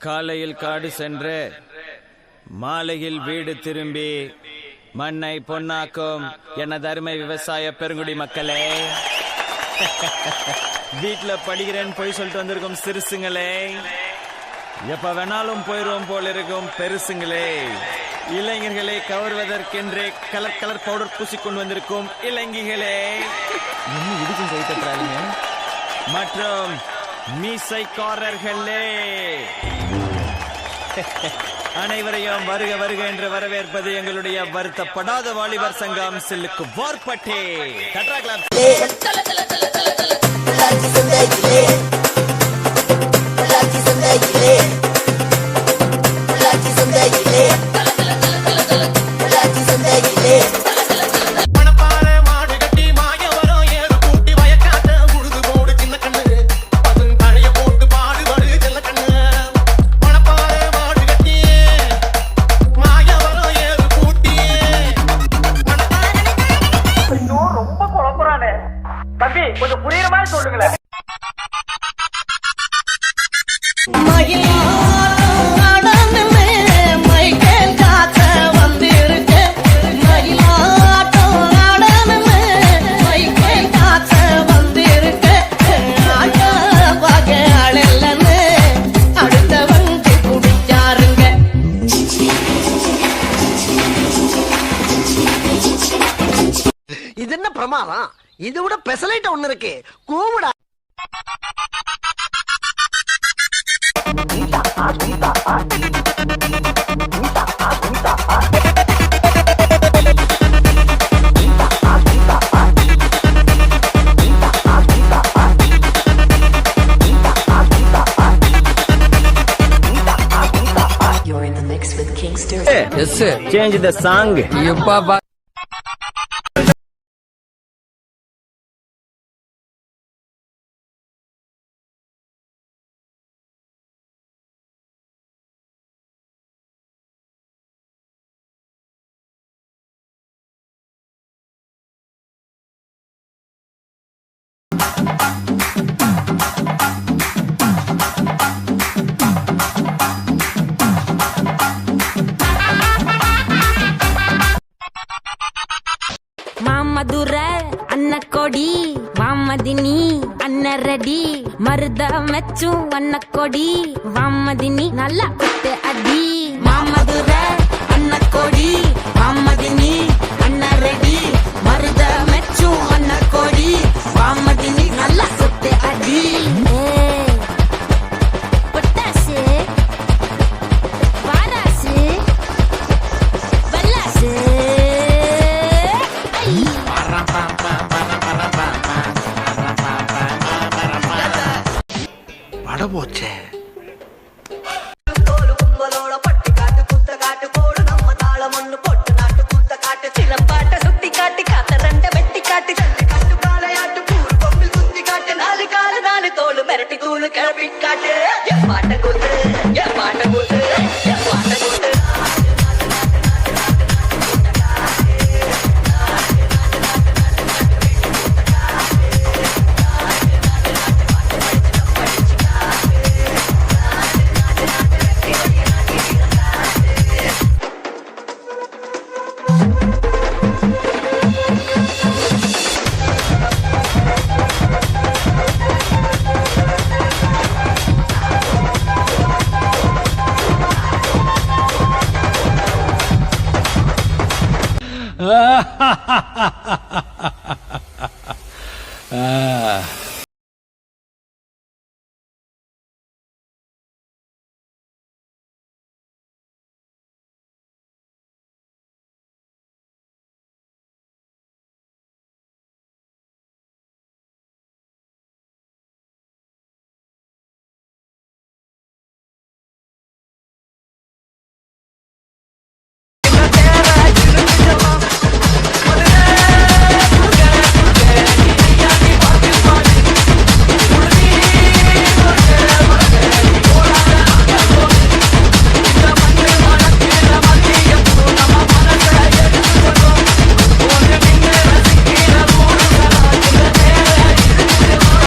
காலையில் காடு சென்று மாலையில் வீடு திரும்பி மண்ணை பொன்னாக்கும் எனது அருமை விவசாய பெருங்குடி மக்களே, வீட்டுல படிக்கிறேன்னு போய் சொல்லிட்டு வந்திருக்கும் சிறுசுங்களே, எப்ப வேணாலும் போயிரும் போல் இருக்கும் பெருசுங்களே, இளைஞர்களை கவர்வதற்கென்றே கலர் கலர் பவுடர் பூசிக்கொண்டு வந்திருக்கும் இளைஞர்களே, இன்னும் இடுக்கும் கை தட்டுறாங்க, மற்றும் மீசைக்காரர்களே, அனைவரையும் வருக வருக என்று வரவேற்பது எங்களுடைய வருத்தப்படாத வாலிபர் சங்கம் சில்லுக்கு வார்பட்டே. கொஞ்சம் புரியுற மாதிரி சொல்லுங்களேன். இது என்ன பிரமாதம்? இது விட பெசலைட் ஒண்ணு இருக்கு, கூவுடா. You're in the mix with Kingster. Yes, change the song. மாமதுர அன்ன கொடி வாமதினி அன்ன ரெடி மருத மெச்சும் அன்ன கொடி வாமதினி நல்லா குத்து அடி மாமதுர அன்ன கொடி